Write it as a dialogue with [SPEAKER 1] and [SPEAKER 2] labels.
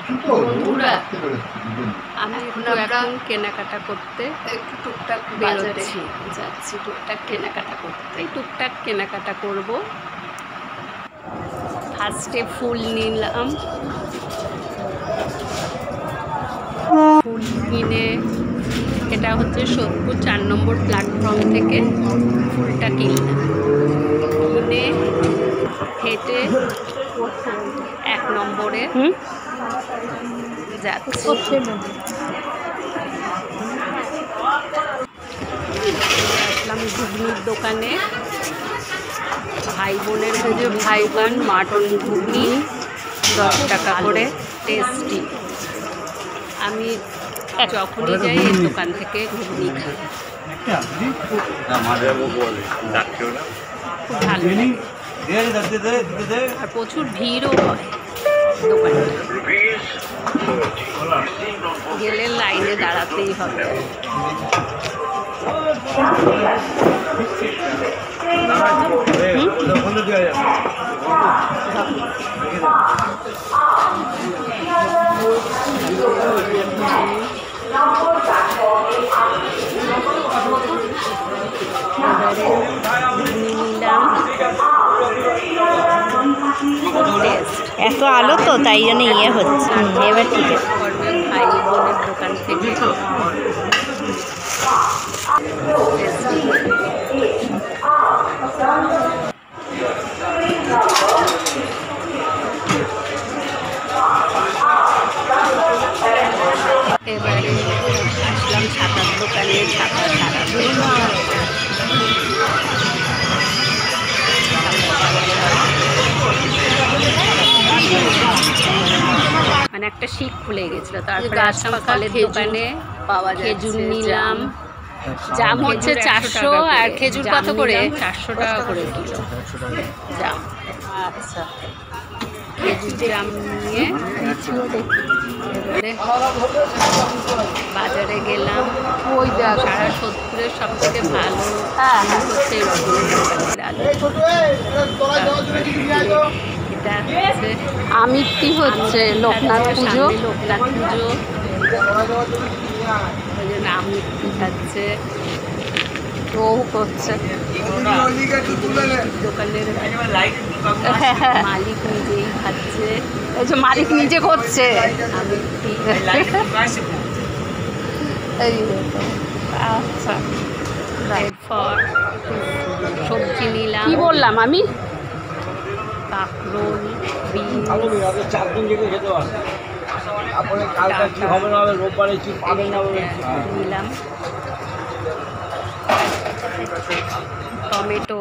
[SPEAKER 1] বন্ধুরা, আমি এখন কেনাকাটা করতে একটু টুকটাক বেরোচ্ছি, যাচ্ছি টুকটাক কেনাকাটা করতে। টুকটাক কেনাকাটা করব। ফার্স্টে ফুল নিলাম, ফুল কিনে এটা হচ্ছে সোদপুর 4 নম্বর প্ল্যাটফর্ম থেকে ফুলটা কিনলাম। কিনে হেঁটে 1 নম্বরে যাচ্ছি। আসলাম ঘুগনির দোকানে, ভাই বোনের যে ভাই বোন মাটন ঘুগনি 10 টাকা করে, টেস্টি। আমি যখনই যাই এই দোকান থেকে ঘুগনি খাই, খুব ভালো লাগে। আর প্রচুর ভিড়ও হয় দোকানে, গেলে লাইনে দাঁড়াতেই হবে।
[SPEAKER 2] এত আলো তো তাই জন্য ইয়ে হচ্ছে। এবার ঠিক আছে।
[SPEAKER 1] ভাই বোনের দোকান থেকে এবারে আসলাম ছাতার দোকানে। ছাতা মানে একটা শিক খুলে গেছিল। তারপরে আসলাম ফলের দোকানে, পাওয়া খেজুর নিলাম। জাম হচ্ছে 400, আর খেজুর কত করে? 400 টাকা করে কিলো জাম। আচ্ছা, খেজুর জাম নিয়ে এবারে বাজারে গেলাম। ওই সারা সোদপুরের সব থেকে ভালো হচ্ছে এটা হচ্ছে আমিত্তি, হচ্ছে লোকনাথ পুজো। লোকনাথ পুজো ওই জন্য আমিত্তি খাচ্ছে, ও করছে দোকানের মালিক নিজেই খাচ্ছে। এই যে মালিক নিজে করছে আমিত্তি। আচ্ছা, এরপর সবজি নিলাম। কি বললাম আমি? কাঁকরোল, বিনস নিলাম, টমেটো।